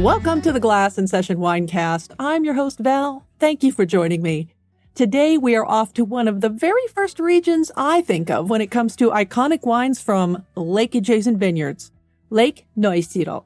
Welcome to the Glass and Session Winecast. I'm your host, Val. Thank you for joining me. Today, we are off to one of the very first regions I think of when it comes to iconic wines from lake-adjacent vineyards, Lake Neusiedl.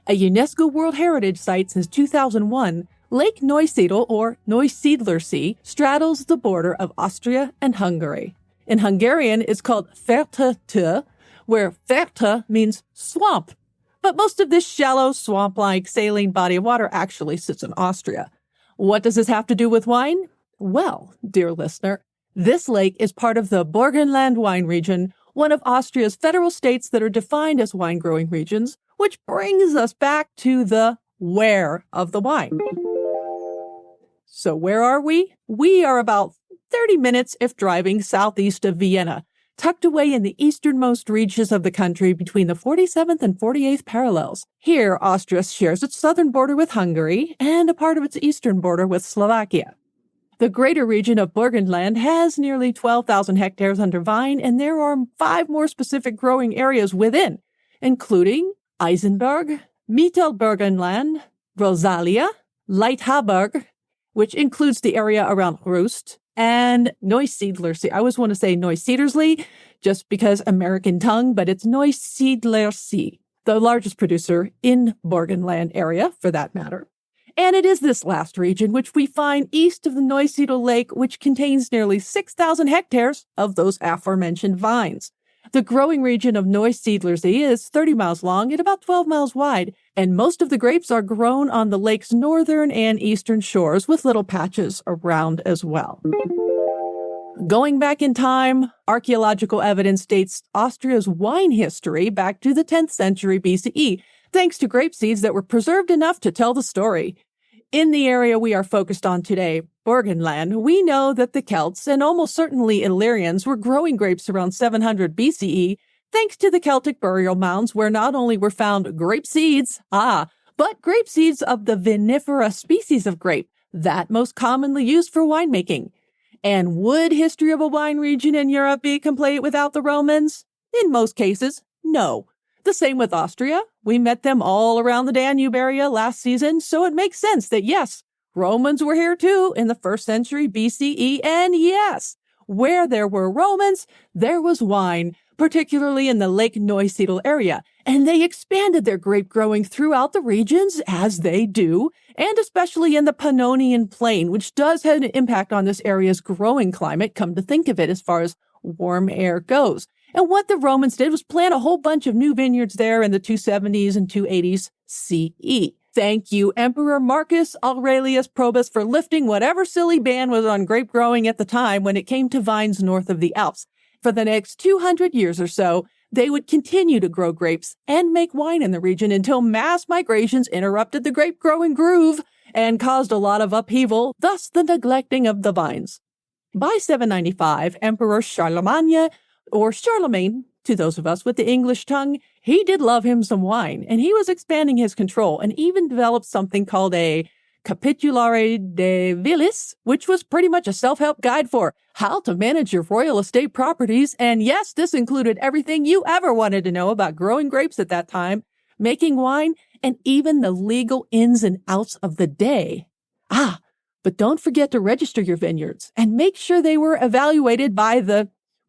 A UNESCO World Heritage Site since 2001, Lake Neusiedl, or Neusiedler See, straddles the border of Austria and Hungary. In Hungarian, it's called Ferte, where Ferte means swamp. But most of this shallow, swamp-like, saline body of water actually sits in Austria. What does this have to do with wine? Well, dear listener, this lake is part of the Burgenland wine region, one of Austria's federal states that are defined as wine-growing regions, which brings us back to the where of the wine. So where are we? We are about 30 minutes if driving southeast of Vienna, tucked away in the easternmost reaches of the country between the 47th and 48th parallels. Here, Austria shares its southern border with Hungary and a part of its eastern border with Slovakia. The greater region of Burgenland has nearly 12,000 hectares under vine, and there are 5 more specific growing areas within, including Eisenberg, Mittelburgenland, Rosalia, Leithaberg, which includes the area around Rust, and Neusiedler See. I always want to say Neusiedlerslee, just because American tongue, but it's Neusiedler See, the largest producer in Burgenland area, for that matter. And it is this last region which we find east of the Neusiedl Lake, which contains nearly 6,000 hectares of those aforementioned vines. The growing region of Neusiedler See is 30 miles long and about 12 miles wide, and most of the grapes are grown on the lake's northern and eastern shores with little patches around as well. Going back in time, archaeological evidence dates Austria's wine history back to the 10th century BCE, thanks to grape seeds that were preserved enough to tell the story. In the area we are focused on today, Burgenland, we know that the Celts and almost certainly Illyrians were growing grapes around 700 BCE, thanks to the Celtic burial mounds where not only were found grape seeds, but grape seeds of the vinifera species of grape, that most commonly used for winemaking. And would history of a wine region in Europe be complete without the Romans? In most cases, no. The same with Austria. We met them all around the Danube area last season, so it makes sense that yes, Romans were here too in the 1st century BCE, and yes, where there were Romans, there was wine, particularly in the Lake Neusiedl area, and they expanded their grape growing throughout the regions, as they do, and especially in the Pannonian Plain, which does have an impact on this area's growing climate, come to think of it, as far as warm air goes. And what the Romans did was plant a whole bunch of new vineyards there in the 270s and 280s CE. Thank you, Emperor Marcus Aurelius Probus, for lifting whatever silly ban was on grape growing at the time when it came to vines north of the Alps. For the next 200 years or so, they would continue to grow grapes and make wine in the region until mass migrations interrupted the grape growing groove and caused a lot of upheaval, thus the neglecting of the vines. By 795, Emperor Charlemagne, or Charlemagne, to those of us with the English tongue, he did love him some wine, and he was expanding his control and even developed something called a Capitulare de Villis, which was pretty much a self-help guide for how to manage your royal estate properties. And yes, this included everything you ever wanted to know about growing grapes at that time, making wine, and even the legal ins and outs of the day. But don't forget to register your vineyards and make sure they were evaluated by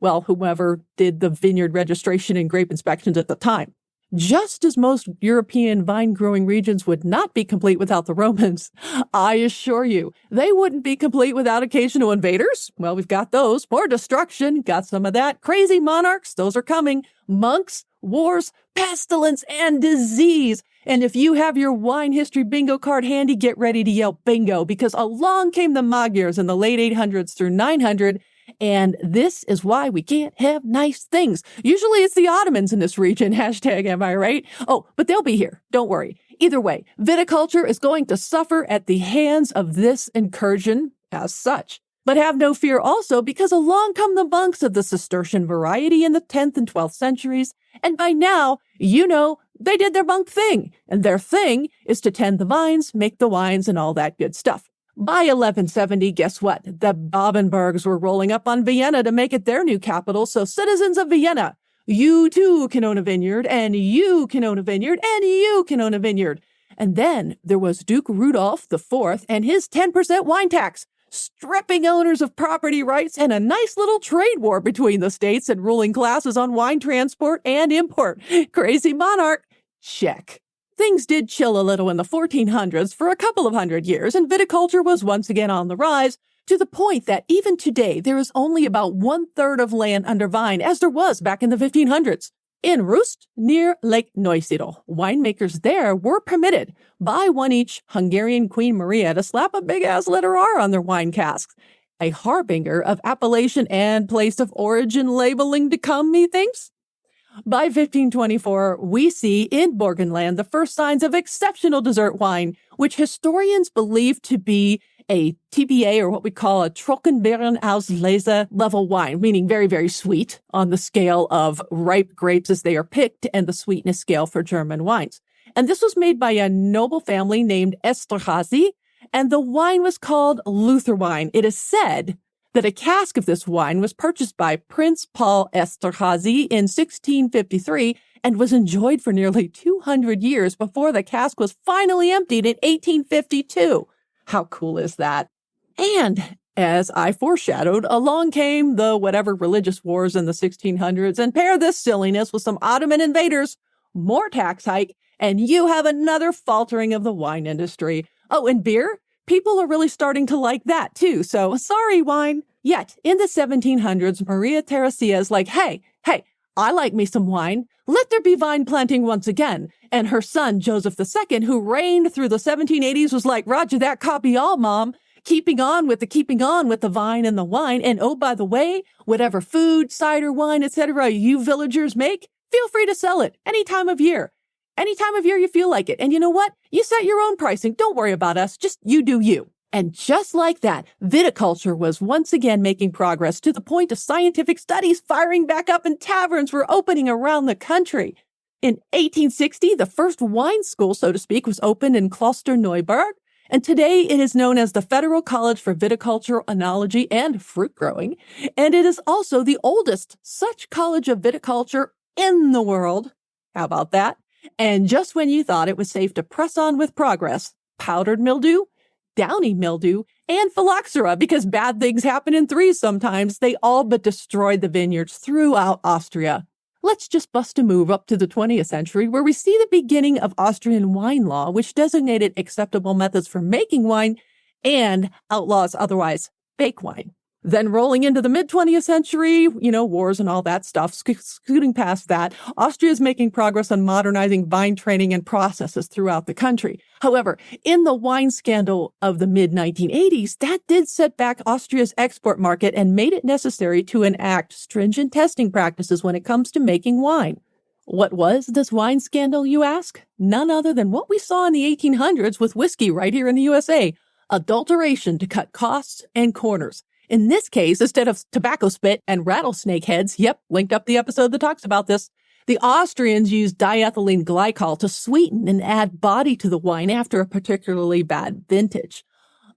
whomever did the vineyard registration and grape inspections at the time. Just as most European vine-growing regions would not be complete without the Romans, I assure you, they wouldn't be complete without occasional invaders. Well, we've got those. More destruction, got some of that. Crazy monarchs, those are coming. Monks, wars, pestilence, and disease. And if you have your wine history bingo card handy, get ready to yell bingo, because along came the Magyars in the late 800s through 900, and this is why we can't have nice things. Usually it's the Ottomans in this region, hashtag am I right? Oh, but they'll be here, don't worry. Either way, viticulture is going to suffer at the hands of this incursion as such. But have no fear also, because along come the monks of the Cistercian variety in the 10th and 12th centuries, and by now, you know, they did their monk thing, and their thing is to tend the vines, make the wines, and all that good stuff. By 1170, guess what? The Babenbergs were rolling up on Vienna to make it their new capital, so citizens of Vienna, you too can own a vineyard, and you can own a vineyard, and you can own a vineyard. And then there was Duke Rudolph IV and his 10% wine tax, stripping owners of property rights, and a nice little trade war between the states and ruling classes on wine transport and import. Crazy monarch. Check. Things did chill a little in the 1400s for a couple of hundred years, and viticulture was once again on the rise, to the point that even today there is only about 1/3 of land under vine, as there was back in the 1500s. In Rust, near Lake Neusiedl, winemakers there were permitted by one each Hungarian Queen Maria to slap a big-ass letter R on their wine casks, a harbinger of appellation and place of origin labeling to come, methinks. By 1524, we see in Burgenland the first signs of exceptional dessert wine, which historians believe to be a TBA, or what we call a Trockenbeerenauslese level wine, meaning very, very sweet on the scale of ripe grapes as they are picked and the sweetness scale for German wines. And this was made by a noble family named Esterhazy, and the wine was called Luther wine. It is said that a cask of this wine was purchased by Prince Paul Esterhazy in 1653 and was enjoyed for nearly 200 years before the cask was finally emptied in 1852. How cool is that? And as I foreshadowed, along came the whatever religious wars in the 1600s, and pair this silliness with some Ottoman invaders, more tax hike, and you have another faltering of the wine industry. Oh, and beer? People are really starting to like that too, so sorry, wine. Yet, in the 1700s, Maria Theresia is like, hey, I like me some wine. Let there be vine planting once again. And her son, Joseph II, who reigned through the 1780s, was like, Roger that, copy all, Mom. Keeping on with the vine and the wine. And oh, by the way, whatever food, cider, wine, etc. you villagers make, feel free to sell it any time of year. Any time of year you feel like it. And you know what? You set your own pricing. Don't worry about us. Just you do you. And just like that, viticulture was once again making progress to the point of scientific studies firing back up and taverns were opening around the country. In 1860, the first wine school, so to speak, was opened in Klosterneuburg, and today it is known as the Federal College for Viticulture, Enology, and Fruit Growing, and it is also the oldest such college of viticulture in the world. How about that? And just when you thought it was safe to press on with progress, powdered mildew, downy mildew, and phylloxera, because bad things happen in threes sometimes, they all but destroyed the vineyards throughout Austria. Let's just bust a move up to the 20th century, where we see the beginning of Austrian wine law, which designated acceptable methods for making wine and outlaws otherwise fake wine. Then rolling into the mid-20th century, wars and all that stuff, scooting past that, Austria is making progress on modernizing vine training and processes throughout the country. However, in the wine scandal of the mid-1980s, that did set back Austria's export market and made it necessary to enact stringent testing practices when it comes to making wine. What was this wine scandal, you ask? None other than what we saw in the 1800s with whiskey right here in the USA, adulteration to cut costs and corners. In this case, instead of tobacco spit and rattlesnake heads, linked up the episode that talks about this, the Austrians used diethylene glycol to sweeten and add body to the wine after a particularly bad vintage.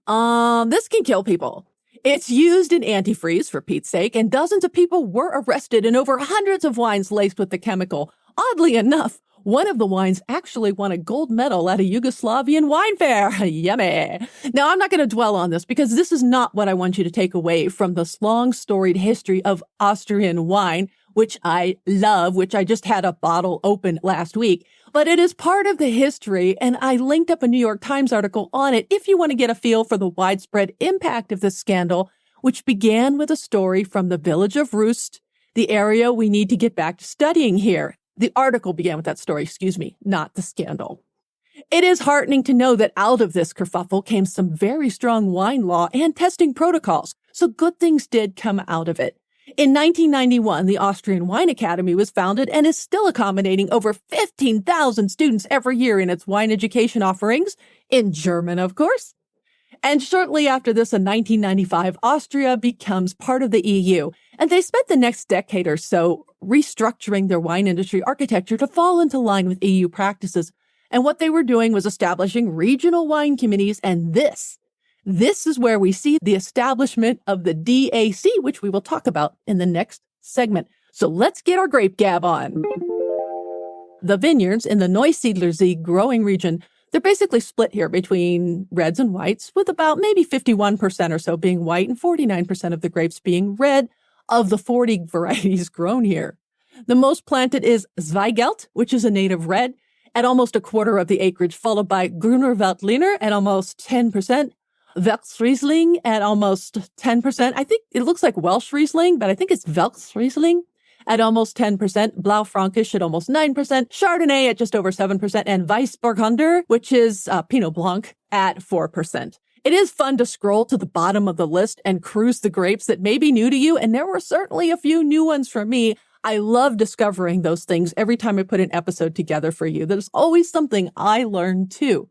This can kill people. It's used in antifreeze, for Pete's sake, and dozens of people were arrested and over hundreds of wines laced with the chemical. Oddly enough, one of the wines actually won a gold medal at a Yugoslavian wine fair. Yummy. Now, I'm not going to dwell on this because this is not what I want you to take away from this long storied history of Austrian wine, which I love, which I just had a bottle open last week. But it is part of the history, and I linked up a New York Times article on it if you want to get a feel for the widespread impact of this scandal, which began with a story from the village of Rust, the area we need to get back to studying here. The article began with that story, not the scandal. It is heartening to know that out of this kerfuffle came some very strong wine law and testing protocols, so good things did come out of it. In 1991, the Austrian Wine Academy was founded and is still accommodating over 15,000 students every year in its wine education offerings, in German, of course. And shortly after this, in 1995, Austria becomes part of the EU, and they spent the next decade or so restructuring their wine industry architecture to fall into line with EU practices. And what they were doing was establishing regional wine committees, and this is where we see the establishment of the DAC, which we will talk about in the next segment. So let's get our grape gab on. The vineyards in the Neusiedler See growing region They're basically split here between reds and whites, with about maybe 51% or so being white and 49% of the grapes being red of the 40 varieties grown here. The most planted is Zweigelt, which is a native red, at almost a quarter of the acreage, followed by Grüner Veltliner at almost 10%, Veltliner at almost 10%. I think it looks like Welsh Riesling, but I think it's Veltliner at almost 10%, Blaufränkisch at almost 9%, Chardonnay at just over 7%, and Weißburgunder, which is Pinot Blanc, at 4%. It is fun to scroll to the bottom of the list and cruise the grapes that may be new to you, and there were certainly a few new ones for me. I love discovering those things every time I put an episode together for you. There's always something I learn too.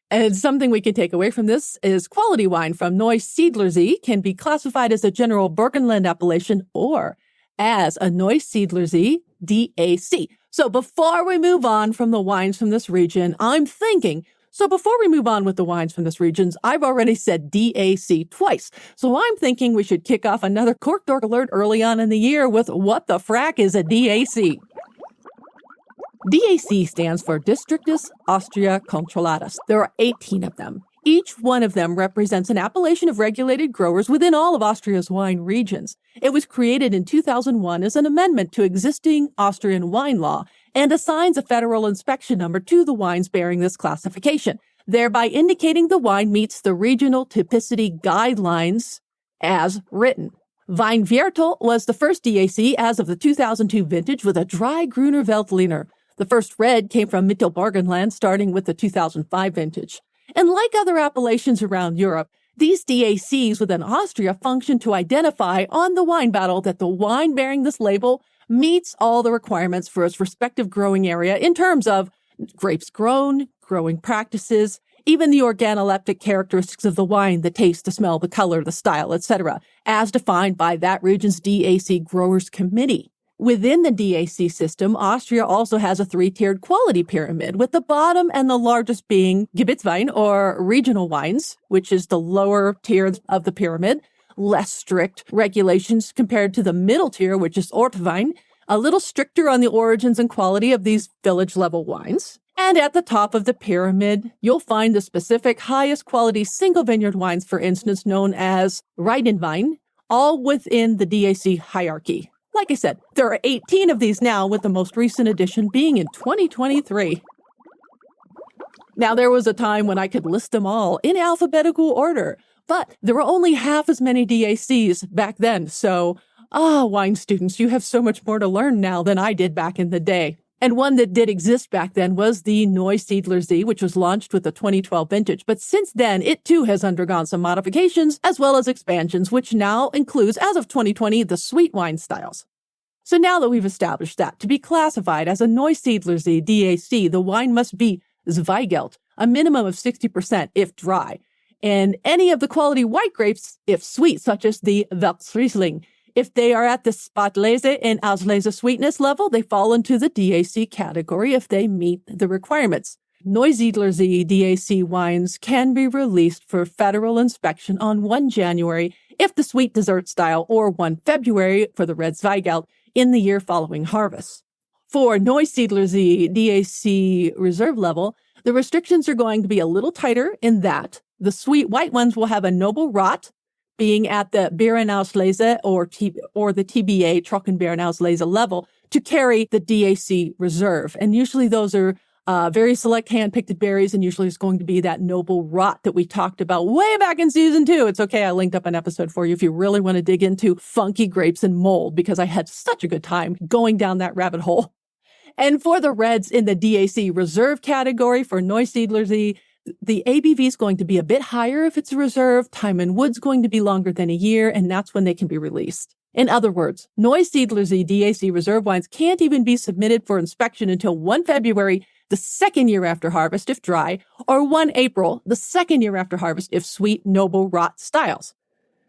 And something we can take away from this is quality wine from Neusiedlersee can be classified as a general Burgenland appellation or as a Neusiedlersee DAC. So before we move on from the wines from this region, before we move on with the wines from this region, I've already said DAC twice. So I'm thinking we should kick off another Cork Dork alert early on in the year with what the frack is a DAC? DAC stands for Districtus Austria Controllatus. There are 18 of them. Each one of them represents an appellation of regulated growers within all of Austria's wine regions. It was created in 2001 as an amendment to existing Austrian wine law and assigns a federal inspection number to the wines bearing this classification, thereby indicating the wine meets the regional typicity guidelines as written. Weinviertel was the first DAC as of the 2002 vintage with a dry Grüner Veltliner. The first red came from Mittelburgenland starting with the 2005 vintage. And like other appellations around Europe, these DACs within Austria function to identify on the wine bottle that the wine bearing this label meets all the requirements for its respective growing area in terms of grapes grown, growing practices, even the organoleptic characteristics of the wine, the taste, the smell, the color, the style, etc., as defined by that region's DAC Growers Committee. Within the DAC system, Austria also has a three-tiered quality pyramid, with the bottom and the largest being Gebietswein, or regional wines, which is the lower tier of the pyramid, less strict regulations compared to the middle tier, which is Ortwein, a little stricter on the origins and quality of these village-level wines. And at the top of the pyramid, you'll find the specific highest quality single vineyard wines, for instance, known as Rheinwein, all within the DAC hierarchy. Like I said, there are 18 of these now, with the most recent addition being in 2023. Now, there was a time when I could list them all in alphabetical order, but there were only half as many DACs back then. So, wine students, you have so much more to learn now than I did back in the day. And one that did exist back then was the Neusiedlersee, which was launched with the 2012 vintage. But since then, it too has undergone some modifications as well as expansions, which now includes, as of 2020, the sweet wine styles. So now that we've established that, to be classified as a Neusiedlersee DAC, the wine must be Zweigelt, a minimum of 60% if dry, and any of the quality white grapes if sweet, such as the Veltriesling. If they are at the Spätlese and Auslese sweetness level, they fall into the DAC category if they meet the requirements. Neusiedlersee DAC wines can be released for federal inspection on 1 January if the sweet dessert style, or 1 February for the red Zweigelt in the year following harvest. For Neusiedlersee DAC reserve level, the restrictions are going to be a little tighter in that the sweet white ones will have a noble rot, being at the Beerenauslese or the TBA, Trockenbeerenauslese level, to carry the DAC reserve. And usually those are very select hand-picked berries, and usually it's going to be that noble rot that we talked about way back in season 2. It's okay, I linked up an episode for you if you really want to dig into funky grapes and mold, because I had such a good time going down that rabbit hole. And for the reds in the DAC reserve category for Neusiedlersee, the ABV is going to be a bit higher if it's a reserve, time in wood's going to be longer than a year, and that's when they can be released. In other words, Neusiedlersee DAC reserve wines can't even be submitted for inspection until 1 February, the second year after harvest if dry, or 1 April, the second year after harvest if sweet, noble, rot styles.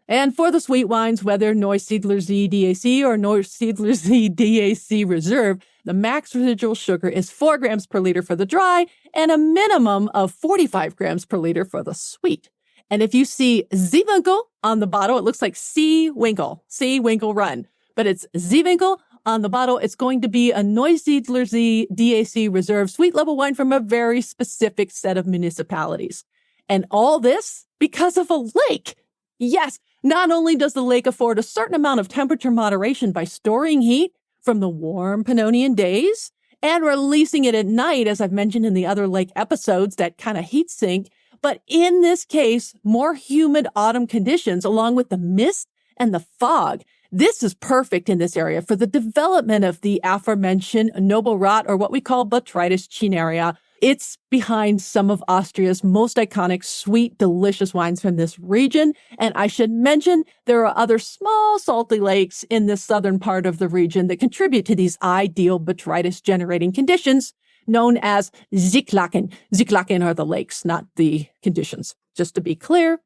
And for the sweet wines, whether Neusiedlersee DAC or Neusiedlersee DAC Reserve, the max residual sugar is 4 grams per liter for the dry and a minimum of 45 grams per liter for the sweet. And if you see Seewinkel on the bottle, it looks like Seewinkel Run, but it's Seewinkel On the bottle, it's going to be a Neusiedler DAC Reserve sweet level wine from a very specific set of municipalities. And all this because of a lake. Yes, not only does the lake afford a certain amount of temperature moderation by storing heat from the warm Pannonian days and releasing it at night, as I've mentioned in the other lake episodes, that kind of heat sink, but in this case, more humid autumn conditions along with the mist and the fog. This is perfect in this area for the development of the aforementioned noble rot, or what we call Botrytis cinerea. It's behind some of Austria's most iconic, sweet, delicious wines from this region. And I should mention there are other small salty lakes in this southern part of the region that contribute to these ideal botrytis generating conditions known as Zichlaken. Zichlaken are the lakes, not the conditions, just to be clear.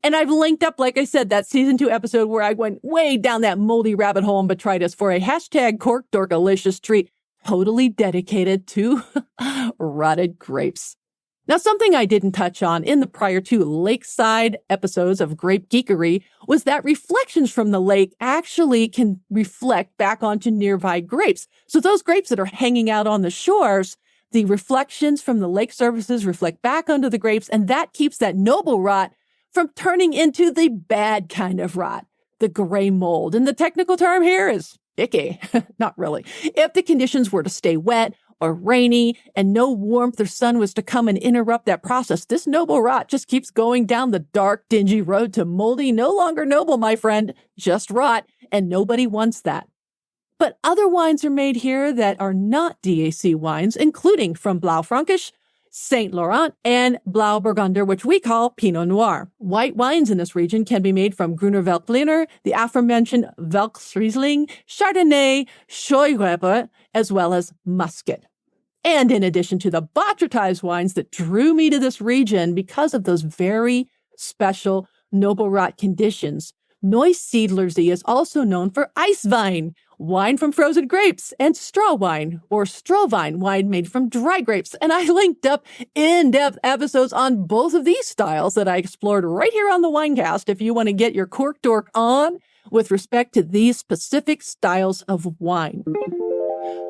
And I've linked up, like I said, that season 2 episode where I went way down that moldy rabbit hole in botrytis for a hashtag corkdorkalicious treat totally dedicated to rotted grapes. Now, something I didn't touch on in the prior 2 lakeside episodes of Grape Geekery was that reflections from the lake actually can reflect back onto nearby grapes. So those grapes that are hanging out on the shores, the reflections from the lake surfaces reflect back onto the grapes, and that keeps that noble rot from turning into the bad kind of rot, the gray mold. And the technical term here is icky. Not really. If the conditions were to stay wet or rainy and no warmth or sun was to come and interrupt that process, this noble rot just keeps going down the dark, dingy road to moldy, no longer noble, my friend, just rot, and nobody wants that. But other wines are made here that are not DAC wines, including from Blaufränkisch, Saint Laurent, and Blauburgunder, which we call Pinot Noir. White wines in this region can be made from Grüner Veltliner, the aforementioned Veltliner, Chardonnay, Scheurebe, as well as Muscat. And in addition to the botrytized wines that drew me to this region because of those very special noble rot conditions, Neusiedler is also known for Eiswein, wine from frozen grapes, and straw wine, or Strohwein, wine made from dry grapes. And I linked up in-depth episodes on both of these styles that I explored right here on the Winecast if you want to get your cork dork on with respect to these specific styles of wine.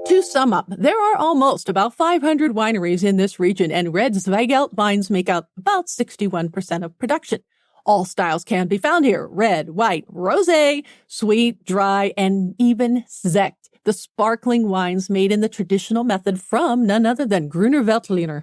To sum up, there are almost about 500 wineries in this region, and red Zweigelt wines make up about 61% of production. All styles can be found here: red, white, rosé, sweet, dry, and even Sekt, the sparkling wines made in the traditional method from none other than Grüner Veltliner.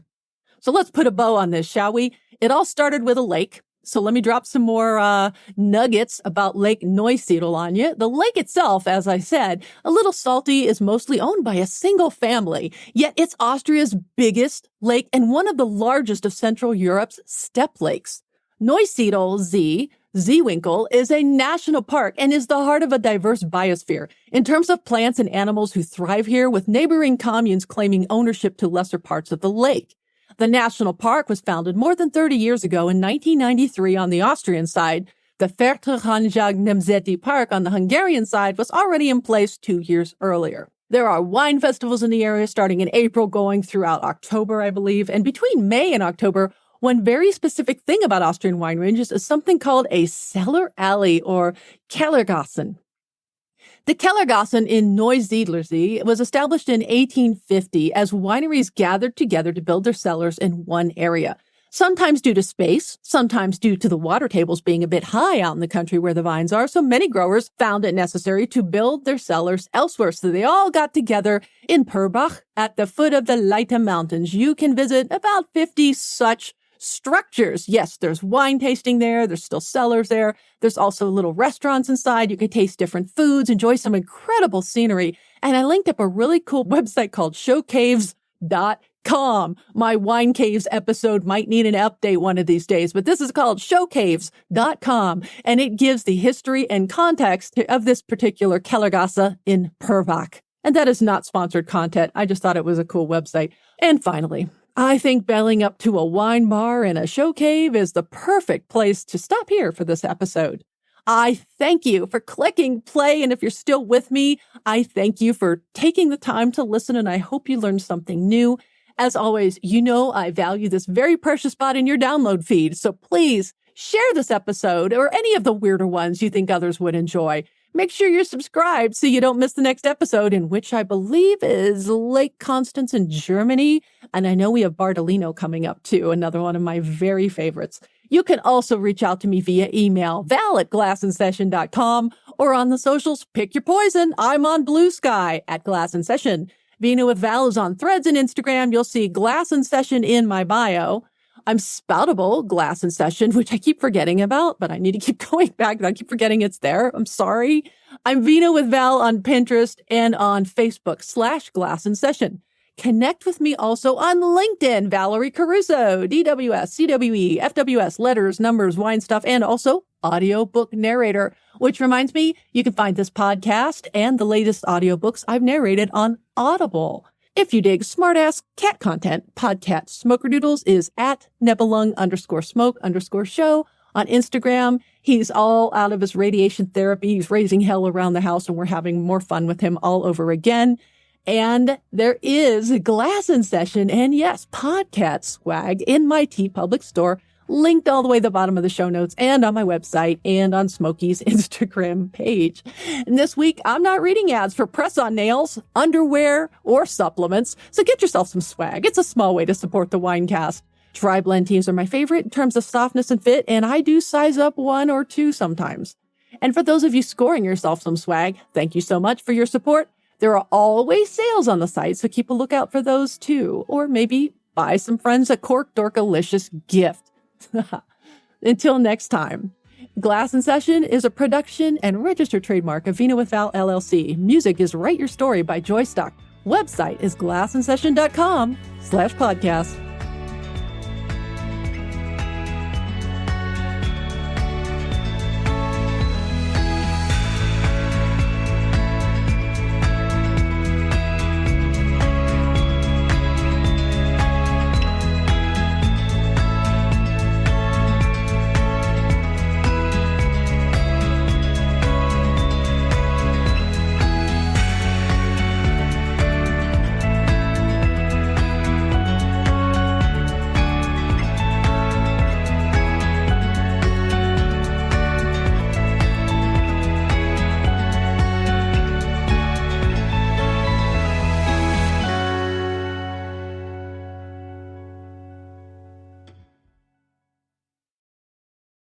So let's put a bow on this, shall we? It all started with a lake. So let me drop some more nuggets about Lake Neusiedl on you. The lake itself, as I said, a little salty, is mostly owned by a single family, yet it's Austria's biggest lake and one of the largest of Central Europe's steppe lakes. Neusiedl Seewinkel is a national park and is the heart of a diverse biosphere in terms of plants and animals who thrive here, with neighboring communes claiming ownership to lesser parts of the lake. The national park was founded more than 30 years ago in 1993 on the Austrian side. The Feldkirchenberg Nemzeti Park on the Hungarian side was already in place 2 years earlier. There are wine festivals in the area starting in April, going throughout October, I believe, and between May and October, one very specific thing about Austrian wine ranges is something called a cellar alley, or Kellergassen. The Kellergassen in Neusiedlersee was established in 1850 as wineries gathered together to build their cellars in one area. Sometimes due to space, sometimes due to the water tables being a bit high out in the country where the vines are, so many growers found it necessary to build their cellars elsewhere. So they all got together in Purbach at the foot of the Leiter Mountains. You can visit about 50 such structures. Yes, there's wine tasting there. There's still cellars there. There's also little restaurants inside. You can taste different foods, enjoy some incredible scenery. And I linked up a really cool website called showcaves.com. My Wine Caves episode might need an update one of these days, but this is called showcaves.com, and it gives the history and context of this particular Kellergasse in Purbach. And that is not sponsored content. I just thought it was a cool website. And finally, I think belling up to a wine bar and a show cave is the perfect place to stop here for this episode. I thank you for clicking play, and if you're still with me, I thank you for taking the time to listen, and I hope you learned something new. As always, you know I value this very precious spot in your download feed, so please share this episode or any of the weirder ones you think others would enjoy. Make sure you're subscribed so you don't miss the next episode, in which I believe is Lake Constance in Germany. And I know we have Bardolino coming up too, another one of my very favorites. You can also reach out to me via email, val@glassandsession.com, or on the socials, pick your poison. I'm on Blue Sky at Glass and Session. Vino with Val is on Threads and Instagram. You'll see Glass and Session in my bio. I'm Spoutable, Glass and Session, which I keep forgetting about, but I need to keep going back. I keep forgetting it's there. I'm sorry. I'm Vino with Val on Pinterest and on Facebook /Glass and Session. Connect with me also on LinkedIn, Valerie Caruso, DWS, CWE, FWS, letters, numbers, wine stuff, and also audiobook narrator, which reminds me, you can find this podcast and the latest audiobooks I've narrated on Audible. If you dig smartass cat content, Podcat Smokerdoodles is at Nebelung_smoke_show on Instagram. He's all out of his radiation therapy. He's raising hell around the house, and we're having more fun with him all over again. And there is Glass and Session and yes, Podcat swag in my TeePublic store, linked all the way to the bottom of the show notes and on my website and on Smokey's Instagram page. And this week, I'm not reading ads for press-on nails, underwear, or supplements, so get yourself some swag. It's a small way to support the Winecast. Dry blend teas are my favorite in terms of softness and fit, and I do size up 1 or 2 sometimes. And for those of you scoring yourself some swag, thank you so much for your support. There are always sales on the site, so keep a lookout for those too. Or maybe buy some friends a Cork Dorkalicious gift. Until next time, Glass and Session is a production and registered trademark of Vino With Val, LLC. Music is Write Your Story by Joy Stock. Website is glassandsession.com/podcast.